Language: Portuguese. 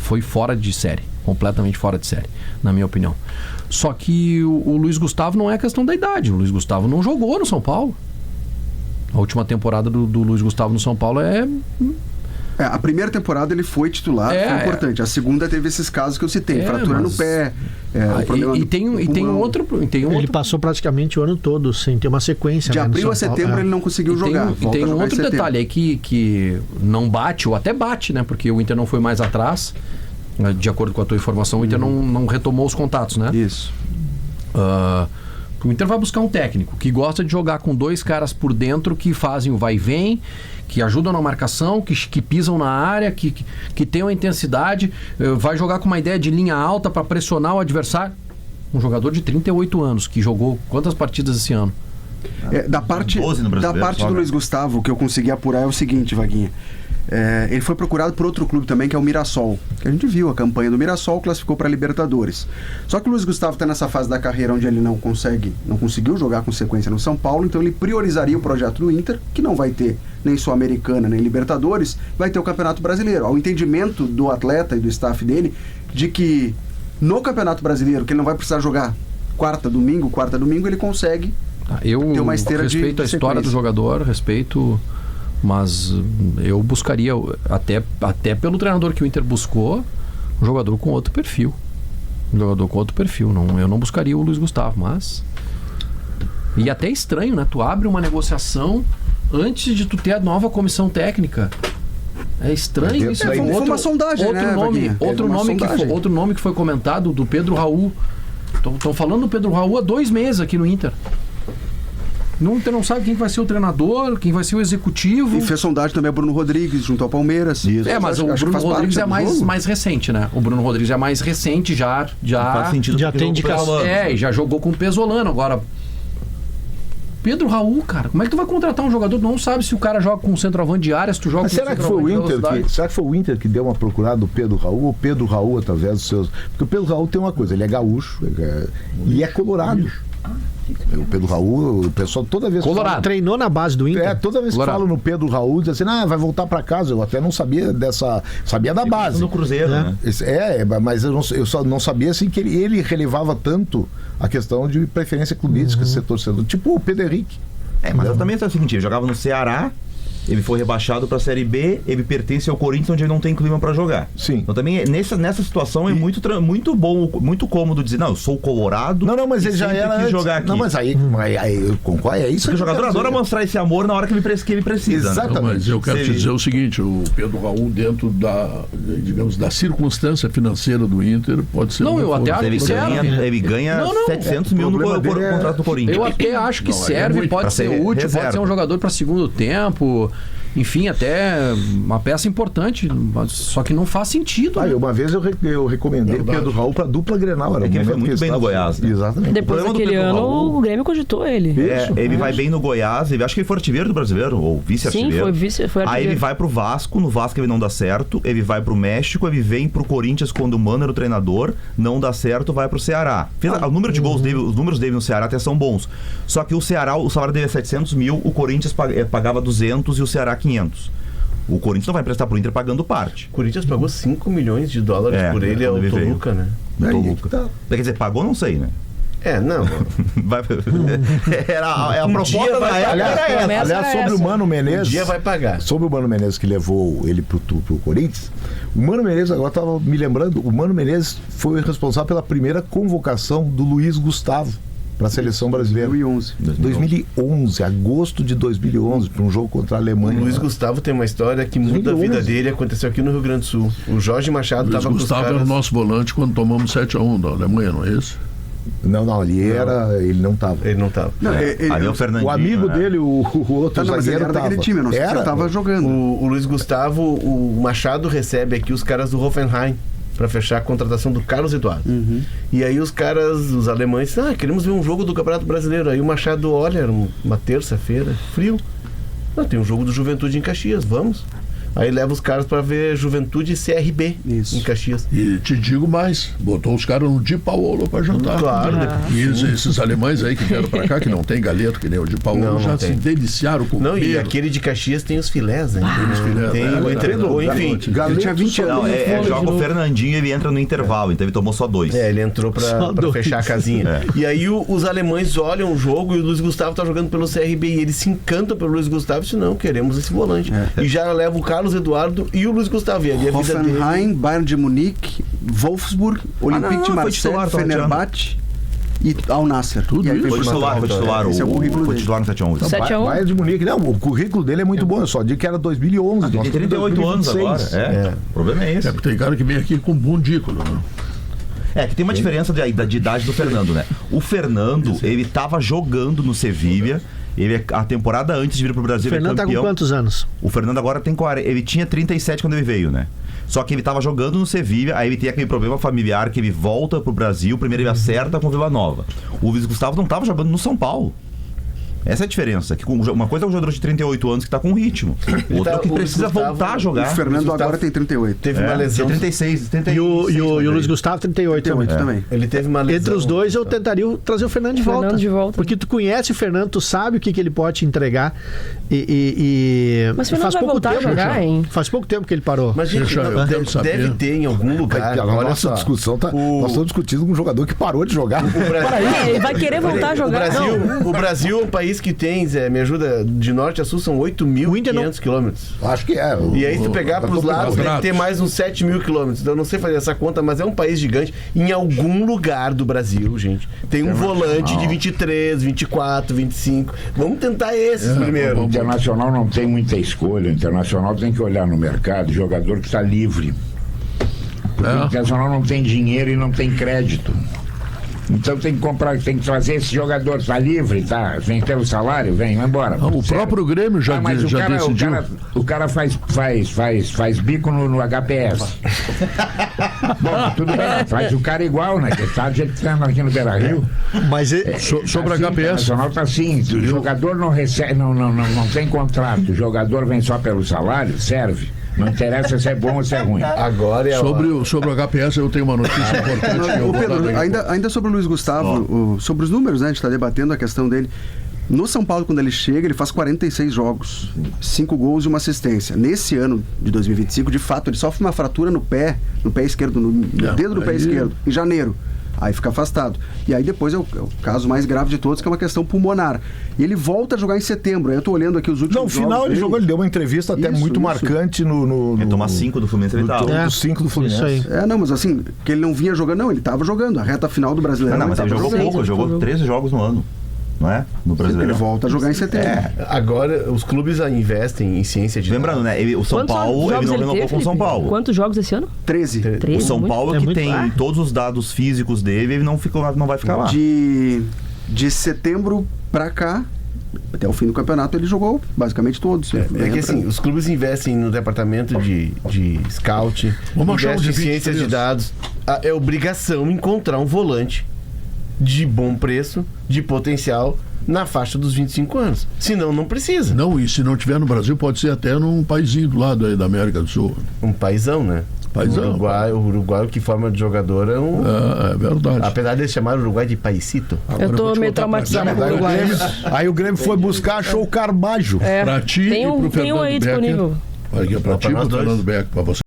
foi fora de série, completamente fora de série, na minha opinião. Só que o Luiz Gustavo não é questão da idade, o Luiz Gustavo não jogou no São Paulo. A última temporada do Luiz Gustavo no São Paulo a primeira temporada ele foi titular, foi importante. A segunda teve esses casos que eu citei, fratura no pé, o problema tem um outro... Ele passou praticamente o ano todo sem ter uma sequência. De abril a setembro ele não conseguiu jogar. E tem um outro detalhe aí que não bate, ou até bate, né? Porque o Inter não foi mais atrás. De acordo com a tua informação, o Inter não retomou os contatos, né? Isso. O Inter vai buscar um técnico que gosta de jogar com 2 caras por dentro que fazem o vai e vem, que ajudam na marcação, que pisam na área, que tem uma intensidade, vai jogar com uma ideia de linha alta para pressionar o adversário. Um jogador de 38 anos que jogou quantas partidas esse ano? Da parte do Luiz Gustavo, que eu consegui apurar é o seguinte, Vaguinha. Ele foi procurado por outro clube também, que é o Mirassol. Que a gente viu a campanha do Mirassol, classificou para a Libertadores. Só que o Luiz Gustavo está nessa fase da carreira onde ele não conseguiu jogar com sequência no São Paulo, então ele priorizaria o projeto do Inter, que não vai ter nem Sul-Americana, nem Libertadores, vai ter o Campeonato Brasileiro. Ao entendimento do atleta e do staff dele, de que no Campeonato Brasileiro, que ele não vai precisar jogar quarta, domingo, ele consegue ter uma esteira de respeito a história do jogador, mas eu buscaria, até pelo treinador que o Inter buscou, um jogador com outro perfil. Eu não buscaria o Luiz Gustavo, mas... E até estranho, né? Tu abre uma negociação antes de tu ter a nova comissão técnica. É estranho isso. Foi uma sondagem, outro nome que foi comentado, do Pedro Raul. Estão falando do Pedro Raul há 2 meses aqui no Inter. Não sabe quem vai ser o treinador, quem vai ser o executivo. E fez sondagem também a Bruno Rodrigues, junto ao Palmeiras. Isso. Mas o Bruno Rodrigues é mais recente, né? O Bruno Rodrigues é mais recente, já faz sentido, já tem indicação. E já jogou com o Pesolano. Agora, Pedro Raul, cara, como é que tu vai contratar um jogador? Tu não sabe se o cara joga com centroavante de área, se tu joga com será que foi o Inter que deu uma procurada do Pedro Raul, ou Pedro Raul através dos seus... Porque o Pedro Raul tem uma coisa, ele é gaúcho e é colorado. O Pedro Raul, o pessoal toda vez Colorado. Treinou na base do Inter. Toda vez que falo no Pedro Raul, diz assim, vai voltar pra casa. Eu até não sabia sabia da base. No Cruzeiro, né? Mas eu só não sabia assim que ele relevava tanto a questão de preferência clubística, ser torcedor, tipo o Pedro Henrique. Mas eu também sou o seguinte, ele jogava no Ceará, ele foi rebaixado para a Série B, ele pertence ao Corinthians, onde ele não tem clima para jogar. Sim. Então também nessa situação é muito bom, muito cômodo dizer, não, eu sou colorado. Não, mas ele já era jogar aqui. Não, mas aí eu concordo, é isso. Porque o jogador adora mostrar esse amor na hora que ele precisa. Exatamente. Não, mas eu quero te dizer o seguinte, o Pedro Raul, dentro da circunstância financeira do Inter, pode ser... Não, eu até acho que serve. Ele ganha 700 mil no contrato do Corinthians. Eu até acho que serve, pode ser útil, pode ser um jogador para segundo tempo... Enfim, até uma peça importante, só que não faz sentido. Uma vez eu recomendei o Pedro Raul para dupla Grenal. Ele foi muito bem no Goiás. Né? Exatamente. Depois daquele ano, o Grêmio cogitou ele. Ele vai bem no Goiás, acho que ele foi artilheiro do Brasileiro, ou vice-artilheiro. Sim, foi artilheiro. Aí ele vai pro Vasco, no Vasco ele não dá certo, ele vai pro México, ele vem pro Corinthians quando o Mano era o treinador, não dá certo, vai pro Ceará. O número de gols dele, os números dele no Ceará até são bons. Só que o Ceará, o salário dele é 700 mil, o Corinthians pagava 200 e o Ceará 500. O Corinthians não vai emprestar pro Inter pagando parte. O Corinthians pagou 5 milhões de dólares por ele ao Toluca, né? Quer dizer, pagou, não sei, né? Não. Era a proposta da época. Aliás, sobre o Mano Menezes. Um dia vai pagar. Sobre o Mano Menezes que levou ele pro Corinthians. O Mano Menezes, agora estava me lembrando, o Mano Menezes foi responsável pela primeira convocação do Luiz Gustavo para a seleção brasileira. 2011, agosto de 2011, para um jogo contra a Alemanha. O Luiz Gustavo tem uma história que muda 2011. A vida dele, aconteceu aqui no Rio Grande do Sul. O Jorge Machado estava com os caras... Gustavo era o nosso volante quando tomamos 7-1 da Alemanha, não é isso? Não, ele não estava. Ele não estava. Ali é o Fernandinho. O amigo dele, o outro zagueiro, era daquele time, não sei se ele estava jogando. O Luiz Gustavo, o Machado recebe aqui os caras do Hoffenheim para fechar a contratação do Carlos Eduardo. E aí os caras, os alemães, queremos ver um jogo do Campeonato Brasileiro. Aí o Machado olha, era uma terça-feira, frio. Tem um jogo do Juventude em Caxias, vamos. Aí leva os caras pra ver Juventude e CRB Isso. em Caxias. E te digo mais, botou os caras no Di Paolo pra jantar. Claro. E esses alemães aí que vieram pra cá, que não tem galeto, que nem o Di Paolo, Não já tem. se deliciaram com o Não, e Pedro. aquele de Caxias tem os filés, né? filés, Tem o entrenador, enfim. Ele tinha 20 anos. Não, joga o Fernandinho e ele entra no intervalo, então ele tomou só 2. Ele entrou Só pra dois. fechar a casinha. E aí os alemães olham o jogo e o Luiz Gustavo tá jogando pelo CRB e eles se encantam pelo Luiz Gustavo e dizem, não, queremos esse volante. E já leva o Carlos Eduardo e o Luiz Gustavo. E ali a vida dele... Hoffenheim, Bayern de Munique, Wolfsburg, Olympique de foi Marseille, titular, Fenerbahçe e Al Nassr. Tudo E aí isso? foi Foi titular, Esse é o currículo foi dele. titular no 7-1. 7-1. Bayern de Munique, não, o currículo dele é muito bom, eu só digo que era 2011. Ele nós tem estamos em 38 anos 2026. agora. O problema é esse. É, porque tem cara que vem aqui com bundículo, né? É, que tem uma diferença de idade do Fernando, né? O Fernando, ele tava jogando no Sevilha. A temporada antes de vir pro Brasil, O Fernando ele é tá com campeão. quantos anos? O Fernando agora tem 40. Ele tinha 37 quando ele veio, né? Só que ele tava jogando no Sevilha, aí ele tem aquele problema familiar que ele volta pro Brasil, primeiro ele acerta com o Vila Nova. O Luiz Gustavo não tava jogando no São Paulo. Essa é a diferença. Que uma coisa é um jogador de 38 anos que tá com ritmo. Outra é que o precisa Gustavo- voltar a O jogar. Fernando Gustavo agora tem 38. Teve uma lesão. Tinha 36, 36. E o Luiz Gustavo, 38 também. 38 também. Ele teve uma lesão. Entre os dois, eu tentaria trazer o Fernando de volta. Fernando de volta. Porque tu conhece o Fernando, tu sabe o que ele pode te entregar. Mas o Fernando vai voltar a jogar, hein? Faz pouco tempo que ele parou. Mas, gente, Deixa eu deve, saber. deve ter em algum lugar. A Olha nossa só. discussão tá. Nós estamos discutindo com um jogador que parou de jogar. O Brasil, Ele vai querer voltar a jogar. o Brasil é um país que tem, Zé, me ajuda, de norte a sul são O Inter não- 8.500 quilômetros. Acho que é. E aí, se tu pegar tá pros lados, deve quadrados. ter mais uns 7.000 quilômetros. Então, eu não sei fazer essa conta, mas é um país gigante. Em algum lugar do Brasil, gente, tem um volante de 23, 24, 25. Vamos tentar esses primeiro. O Internacional não tem muita escolha. O Internacional tem que olhar no mercado jogador que está livre. Porque o Internacional não tem dinheiro e não tem crédito. Então tem que comprar, tem que trazer esse jogador, está livre, tá? Vem pelo salário, vem, vai embora. O próprio Grêmio já, mas já decidiu. o cara faz bico no HPS. Bom, tudo bem, faz o cara igual, né? Que tá do jeito que tá aqui no Beira-Rio. Mas Sobre a Assim, o HPS. Internacional tá assim, o jogador não recebe, não tem contrato, o jogador vem só pelo salário, serve. Não interessa se é bom ou se é ruim. Agora é a hora. Sobre o HPS, eu tenho uma notícia importante que eu Ô, vou dar Pedro, daqui a pouco. ainda sobre o Luiz Gustavo, sobre os números, né? A gente está debatendo a questão dele. No São Paulo, quando ele chega, ele faz 46 jogos, 5 gols e uma assistência. Nesse ano de 2025, de fato, ele sofre uma fratura no pé esquerdo, no dedo do pé esquerdo, em janeiro. Aí fica afastado. E aí depois é o caso mais grave de todos, que é uma questão pulmonar. E ele volta a jogar em setembro. Aí eu tô olhando aqui os últimos No jogos final ele dele. jogou, ele deu uma entrevista até Isso, muito isso. marcante no Ele toma 5 do Fluminense, ele tava. dos 5 do Fluminense. Isso aí. Não, mas assim, que ele não vinha jogando, não, ele tava jogando. A reta final do Brasileirão. Não, mas ele tava jogou jogando. pouco, ele jogou 13 jogos no ano. Não é? No Ele Brasileiro. volta a jogar em setembro. Agora, os clubes investem em ciência de Lembrando, né? O São Quantos Paulo, ele jogos não renovou teve, com o São Felipe? Paulo. Quantos jogos esse ano? 13. 13. O São Paulo é que muito- tem todos os dados físicos dele, ele não vai ficar lá. De setembro pra cá, até o fim do campeonato, ele jogou basicamente todos. É que assim, os clubes investem no departamento de scout, Vamos achar um investem em de ciências 23. de dados. É obrigação encontrar um volante de bom preço, de potencial, na faixa dos 25 anos. Senão, não precisa. Não, e se não tiver no Brasil, pode ser até num paísinho do lado aí da América do Sul. Um paizão, né? Paizão. O Uruguai, que forma de jogador, é um... É verdade. Apesar de chamar o Uruguai de paisito. Agora Eu tô vou te meio contar pra traumatizado ti. com o Uruguai. Aí o Grêmio foi buscar, achou o Carbajo. É, Pra ti tem e um, pro tem um Fernando aí Becker. disponível. Olha aqui, pra ti e nós pro dois. Fernando Becker, pra você.